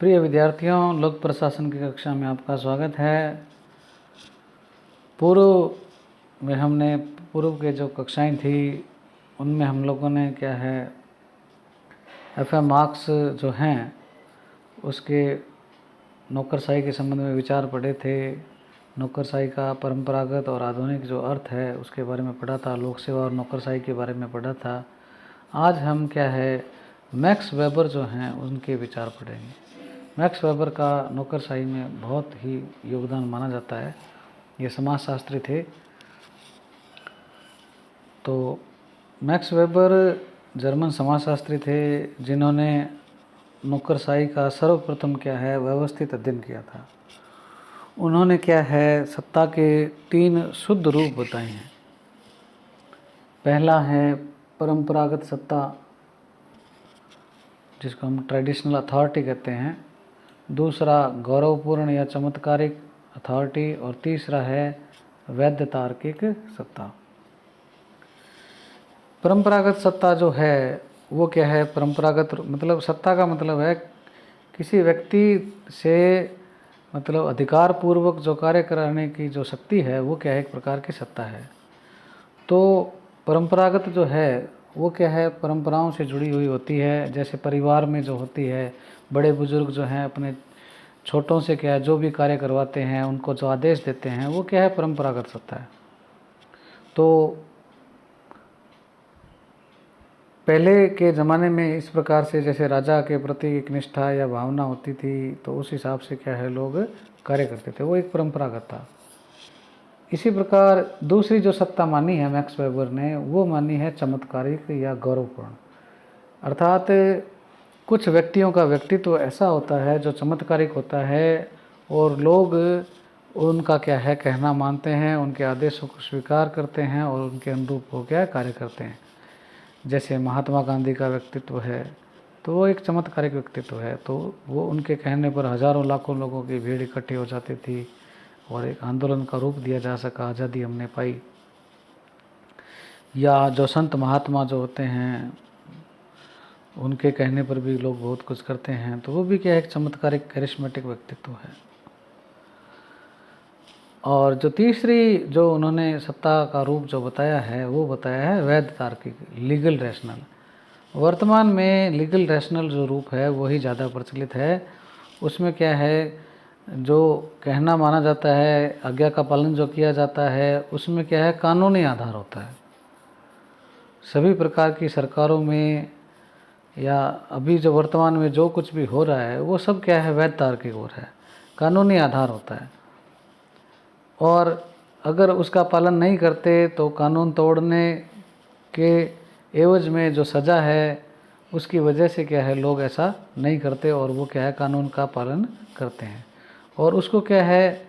प्रिय विद्यार्थियों, लोक प्रशासन की कक्षा में आपका स्वागत है। पूर्व के जो कक्षाएं थी उनमें हम लोगों ने क्या है एफएम मार्क्स जो हैं उसके नौकरशाही के संबंध में विचार पढ़े थे। नौकरशाही का परंपरागत और आधुनिक जो अर्थ है उसके बारे में पढ़ा था। लोक सेवा और नौकरशाही के बारे में पढ़ा था। आज हम क्या है मैक्स वेबर जो हैं उनके विचार पढ़ेंगे। मैक्स वेबर का नौकरशाही में बहुत ही योगदान माना जाता है। ये समाजशास्त्री थे। तो मैक्स वेबर जर्मन समाजशास्त्री थे जिन्होंने नौकरशाही का सर्वप्रथम क्या है व्यवस्थित अध्ययन किया था। उन्होंने क्या है सत्ता के 3 शुद्ध रूप बताए हैं। पहला है परंपरागत सत्ता, जिसको हम ट्रेडिशनल अथॉरिटी कहते हैं। दूसरा गौरवपूर्ण या चमत्कारिक अथॉरिटी, और तीसरा है वैध तार्किक सत्ता। परंपरागत सत्ता जो है वो क्या है, परंपरागत मतलब सत्ता का मतलब है किसी व्यक्ति से मतलब अधिकार पूर्वक जो कार्य कराने की जो शक्ति है वो क्या है एक प्रकार की सत्ता है। तो परंपरागत जो है वो क्या है परंपराओं से जुड़ी हुई होती है। जैसे परिवार में जो होती है, बड़े बुजुर्ग जो हैं अपने छोटों से क्या है जो भी कार्य करवाते हैं, उनको जो आदेश देते हैं वो क्या है परंपरागत सत्ता है। तो पहले के ज़माने में इस प्रकार से जैसे राजा के प्रति एक निष्ठा या भावना होती थी तो उस हिसाब से क्या है लोग कार्य करते थे, वो एक परंपरागत था। इसी प्रकार दूसरी जो सत्ता मानी है मैक्स वेबर ने वो मानी है चमत्कारिक या गौरवपूर्ण। अर्थात कुछ व्यक्तियों का व्यक्तित्व ऐसा होता है जो चमत्कारिक होता है और लोग उनका क्या है कहना मानते हैं, उनके आदेशों को स्वीकार करते हैं और उनके अनुरूप हो क्या कार्य करते हैं। जैसे महात्मा गांधी का व्यक्तित्व है तो वो एक चमत्कारिक व्यक्तित्व है। तो वो उनके कहने पर हज़ारों लाखों लोगों की भीड़ इकट्ठी हो जाती थी और एक आंदोलन का रूप दिया जा सका, आज़ादी हमने पाई। या जो संत महात्मा जो होते हैं उनके कहने पर भी लोग बहुत कुछ करते हैं, तो वो भी क्या है एक चमत्कारिक कैरिस्मेटिक व्यक्तित्व है। और जो तीसरी जो उन्होंने सत्ता का रूप जो बताया है वो बताया है वैध तार्किक, लीगल रैशनल। वर्तमान में लीगल रैशनल जो रूप है वही ज़्यादा प्रचलित है। उसमें क्या है जो कहना माना जाता है, आज्ञा का पालन जो किया जाता है, उसमें क्या है कानूनी आधार होता है। सभी प्रकार की सरकारों में या अभी जो वर्तमान में जो कुछ भी हो रहा है वो सब क्या है वैध तार्किक हो रहा है, कानूनी आधार होता है। और अगर उसका पालन नहीं करते तो कानून तोड़ने के एवज में जो सज़ा है उसकी वजह से क्या है लोग ऐसा नहीं करते और वो क्या है कानून का पालन करते हैं। और उसको क्या है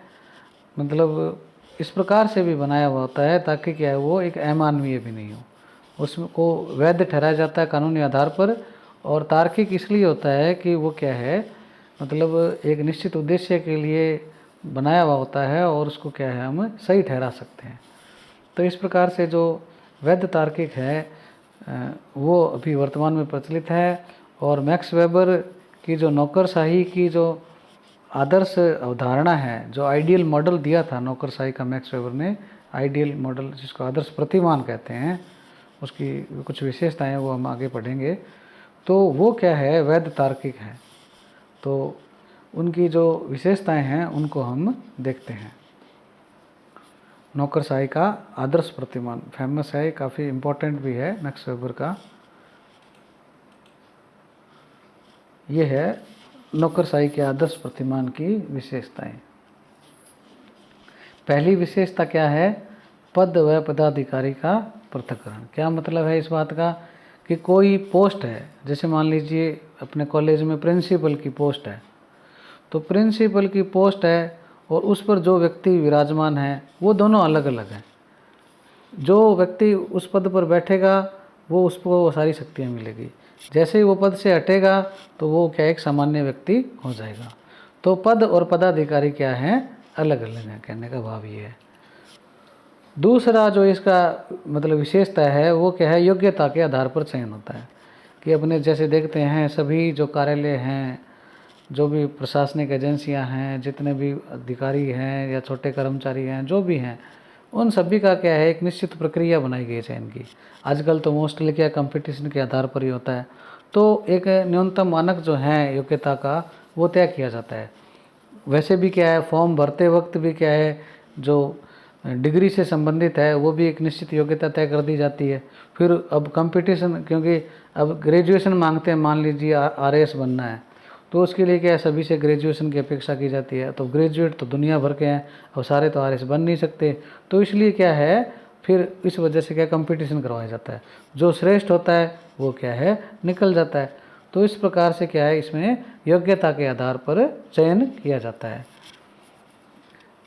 मतलब इस प्रकार से भी बनाया हुआ होता है ताकि क्या है वो एक अमानवीय भी नहीं हो, उसको वैध ठहराया जाता है कानूनी आधार पर। और तार्किक इसलिए होता है कि वो क्या है मतलब एक निश्चित उद्देश्य के लिए बनाया हुआ होता है और उसको क्या है हम सही ठहरा सकते हैं। तो इस प्रकार से जो वैध तार्किक है वो अभी वर्तमान में प्रचलित है। और मैक्स वेबर की जो नौकरशाही की जो आदर्श अवधारणा है, जो आइडियल मॉडल दिया था नौकरशाही का मैक्स वेबर ने, आइडियल मॉडल जिसको आदर्श प्रतिमान कहते हैं, उसकी कुछ विशेषताएं वो हम आगे पढ़ेंगे। तो वो क्या है वैध तार्किक है। तो उनकी जो विशेषताएं हैं उनको हम देखते हैं। नौकरशाही का आदर्श प्रतिमान फेमस है, काफ़ी इम्पोर्टेंट भी है मैक्स वेबर का। ये है नौकरशाही के आदर्श प्रतिमान की विशेषताएं। पहली विशेषता क्या है, पद व पदाधिकारी का पृथक्करण। क्या मतलब है इस बात का कि कोई पोस्ट है, जैसे मान लीजिए अपने कॉलेज में प्रिंसिपल की पोस्ट है, तो प्रिंसिपल की पोस्ट है और उस पर जो व्यक्ति विराजमान है वो दोनों अलग अलग हैं। जो व्यक्ति उस पद पर बैठेगा वो उसको वो सारी शक्तियाँ मिलेगी, जैसे ही वो पद से हटेगा तो वो क्या एक सामान्य व्यक्ति हो जाएगा। तो पद और पदाधिकारी क्या हैं अलग अलग हैं, कहने का भाव ये है। दूसरा जो इसका मतलब विशेषता है वो क्या है योग्यता के आधार पर चयन होता है। कि अपने जैसे देखते हैं सभी जो कार्यालय हैं जो भी प्रशासनिक एजेंसियां हैं, जितने भी अधिकारी हैं या छोटे कर्मचारी हैं, जो भी हैं, उन सभी का क्या है, एक निश्चित प्रक्रिया बनाई गई है चयन की। आजकल तो मोस्टली क्या कंपटीशन के आधार पर ही होता है, तो एक न्यूनतम मानक जो है योग्यता का वो तय किया जाता है। वैसे भी क्या है, फॉर्म भरते वक्त भी क्या है, जो डिग्री से संबंधित है वो भी एक निश्चित योग्यता तय कर दी जाती है। फिर अब कंपटीशन, क्योंकि अब ग्रेजुएशन मांगते हैं, मान लीजिए आरएएस बनना है, तो उसके लिए क्या है, सभी से ग्रेजुएशन की अपेक्षा की जाती है। तो ग्रेजुएट तो दुनिया भर के हैं, और सारे तो आरएएस बन नहीं सकते, तो इसलिए क्या है, फिर इस वजह से क्या कंपटीशन करवाया जाता है। जो श्रेष्ठ होता है वो क्या है, निकल जाता है। तो इस प्रकार से क्या है, इसमें योग्यता के आधार पर चयन किया जाता है।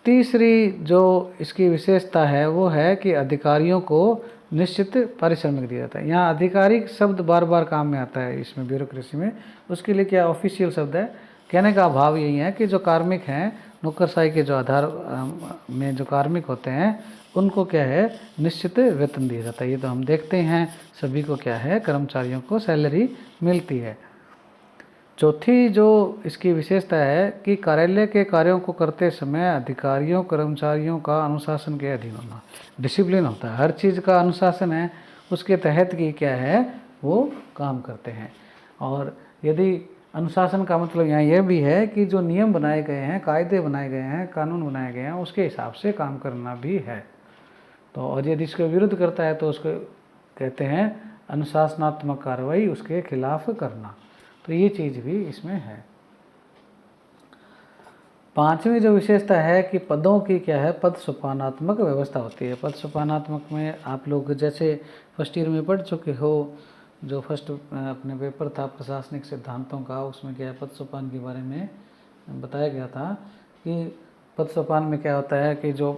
तीसरी जो इसकी विशेषता है वो है कि अधिकारियों को निश्चित पारिश्रमिक दिया जाता है। यहाँ आधिकारिक शब्द बार बार काम में आता है इसमें, ब्यूरोक्रेसी में। उसके लिए क्या ऑफिशियल शब्द है, कहने का भाव यही है कि जो कार्मिक हैं, नौकरशाही के जो आधार में जो कार्मिक होते हैं, उनको क्या है, निश्चित वेतन दिया जाता है। ये तो हम देखते हैं, सभी को क्या है, कर्मचारियों को सैलरी मिलती है। चौथी जो इसकी विशेषता है कि कार्यालय के कार्यों को करते समय अधिकारियों कर्मचारियों का अनुशासन के अधीन होना, डिसिप्लिन होता है, हर चीज़ का अनुशासन है, उसके तहत की क्या है, वो काम करते हैं। और यदि अनुशासन का मतलब यहाँ यह भी है कि जो नियम बनाए गए हैं, कायदे बनाए गए हैं, कानून बनाए गए हैं, उसके हिसाब से काम करना भी है। तो और यदि इसके विरुद्ध करता है तो उसको कहते हैं अनुशासनात्मक कार्रवाई, उसके खिलाफ करना। तो ये चीज़ भी इसमें है। पांचवी जो विशेषता है कि पदों की क्या है, पद सोपानात्मक व्यवस्था होती है। पद सोपानात्मक में आप लोग जैसे फर्स्ट ईयर में पढ़ चुके हो, जो फर्स्ट अपने पेपर था प्रशासनिक सिद्धांतों का, उसमें क्या है, पद सोपान के बारे में बताया गया था कि पद सोपान में क्या होता है कि जो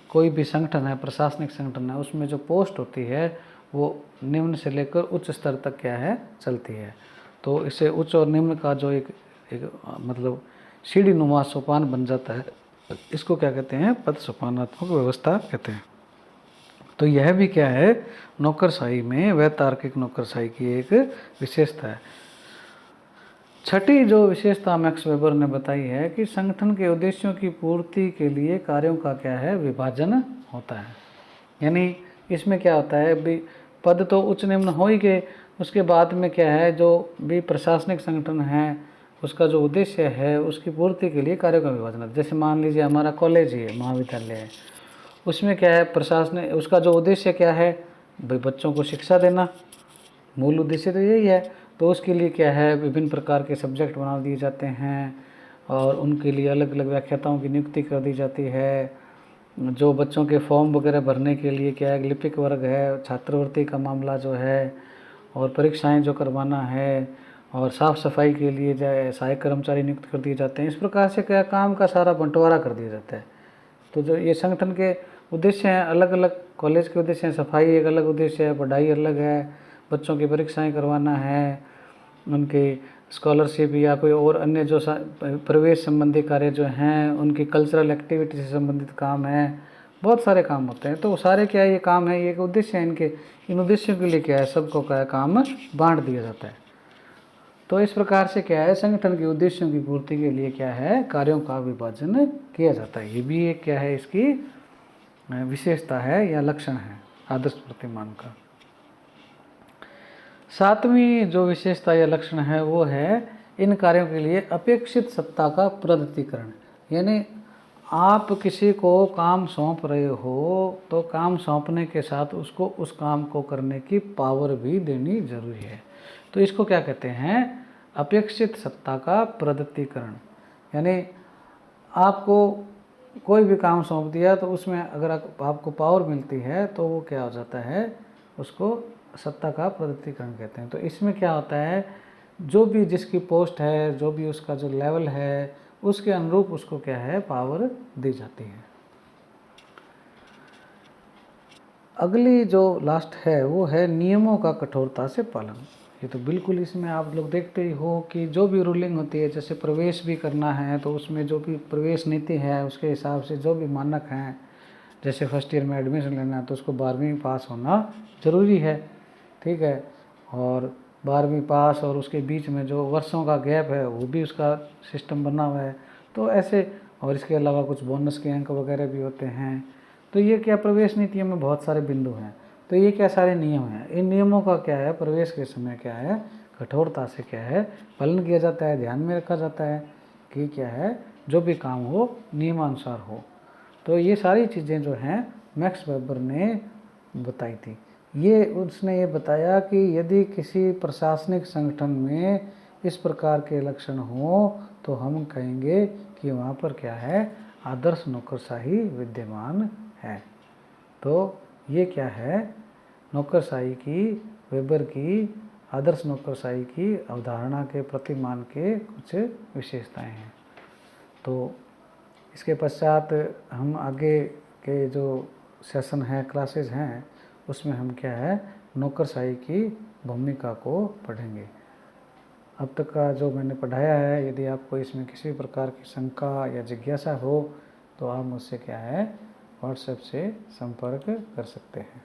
कोई भी संगठन है, प्रशासनिक संगठन है, उसमें जो पोस्ट होती है वो निम्न से लेकर उच्च स्तर तक क्या है, चलती है। तो इससे उच्च और निम्न का जो एक मतलब सीढ़ी नुमा सोपान बन जाता है, इसको क्या कहते हैं, पद सोपानात्मक व्यवस्था कहते हैं। तो यह भी क्या है, नौकरशाही में वैतार्किक नौकरशाही की एक विशेषता है। छठी जो विशेषता मैक्स वेबर ने बताई है कि संगठन के उद्देश्यों की पूर्ति के लिए कार्यों का क्या है, विभाजन होता है। यानी इसमें क्या होता है, भी पद तो उच्च निम्न हो ही गए, उसके बाद में क्या है, जो भी प्रशासनिक संगठन है उसका जो उद्देश्य है उसकी पूर्ति के लिए कार्यों का विभाजन है। जैसे मान लीजिए हमारा कॉलेज है, महाविद्यालय है, उसमें क्या है, प्रशासन उसका जो उद्देश्य क्या है, भाई बच्चों को शिक्षा देना, मूल उद्देश्य तो यही है। तो उसके लिए क्या है, विभिन्न प्रकार के सब्जेक्ट बना दिए जाते हैं और उनके लिए अलग अलग व्याख्याताओं की नियुक्ति कर दी जाती है। जो बच्चों के फॉर्म वगैरह भरने के लिए क्या है, लिपिक वर्ग है, छात्रवृत्ति का मामला जो है, और परीक्षाएं जो करवाना है, और साफ़ सफाई के लिए जो है सहायक कर्मचारी नियुक्त कर दिए जाते हैं। इस प्रकार से क्या काम का सारा बंटवारा कर दिया जाता है। तो जो ये संगठन के उद्देश्य हैं, अलग अलग कॉलेज के उद्देश्य हैं, सफाई एक अलग उद्देश्य है, पढ़ाई अलग है, बच्चों की परीक्षाएं करवाना है, उनकी स्कॉलरशिप या कोई और अन्य जो प्रवेश संबंधी कार्य जो हैं, उनकी कल्चरल एक्टिविटी से संबंधित काम है, बहुत सारे काम होते हैं। तो वो सारे क्या है, ये काम है, ये एक उद्देश्य है इनके, इन उद्देश्यों के लिए क्या है, सबको क्या है, काम बांट दिया जाता है। तो इस प्रकार से क्या है, संगठन के उद्देश्यों की पूर्ति के लिए क्या है, कार्यों का विभाजन किया जाता है। ये भी एक क्या है, इसकी विशेषता है या लक्षण है आदर्श प्रतिमान का। सातवीं जो विशेषता या लक्षण है वो है इन कार्यों के लिए अपेक्षित सत्ता का प्रगतिकरण। यानी आप किसी को काम सौंप रहे हो तो काम सौंपने के साथ उसको उस काम को करने की पावर भी देनी जरूरी है। तो इसको क्या कहते हैं, अपेक्षित सत्ता का प्रगतिकरण। यानी आपको कोई भी काम सौंप दिया तो उसमें अगर आपको पावर मिलती है तो वो क्या हो जाता है, उसको सत्ता का प्रगतिकरण कहते हैं। तो इसमें क्या होता है, जो भी जिसकी पोस्ट है, जो भी उसका जो लेवल है, उसके अनुरूप उसको क्या है, पावर दी जाती है। अगली जो लास्ट है वो है नियमों का कठोरता से पालन। ये तो बिल्कुल इसमें आप लोग देखते ही हो कि जो भी रूलिंग होती है, जैसे प्रवेश भी करना है तो उसमें जो भी प्रवेश नीति है उसके हिसाब से जो भी मानक हैं, जैसे फर्स्ट ईयर में एडमिशन लेना है तो उसको 12वीं पास होना ज़रूरी है, ठीक है। और 12वीं पास और उसके बीच में जो वर्षों का गैप है वो भी उसका सिस्टम बना हुआ है। तो ऐसे, और इसके अलावा कुछ बोनस के अंक वगैरह भी होते हैं। तो ये क्या, प्रवेश नीतियों में बहुत सारे बिंदु हैं। तो ये क्या सारे नियम हैं। इन नियमों का क्या है, प्रवेश के समय क्या है, कठोरता से क्या है पालन किया जाता है, ध्यान में रखा जाता है कि क्या है, जो भी काम हो नियमानुसार हो। तो ये सारी चीज़ें जो हैं मैक्स वेबर ने बताई थी। ये उसने ये बताया कि यदि किसी प्रशासनिक संगठन में इस प्रकार के लक्षण हों तो हम कहेंगे कि वहाँ पर क्या है, आदर्श नौकरशाही विद्यमान है। तो ये क्या है, नौकरशाही की, वेबर की आदर्श नौकरशाही की अवधारणा के प्रतिमान के कुछ विशेषताएं हैं। तो इसके पश्चात हम आगे के जो सेशन है, क्लासेज हैं, उसमें हम क्या है, नौकरशाही की भूमिका को पढ़ेंगे। अब तक का जो मैंने पढ़ाया है, यदि आपको इसमें किसी प्रकार की शंका या जिज्ञासा हो तो आप मुझसे क्या है, व्हाट्सएप से संपर्क कर सकते हैं।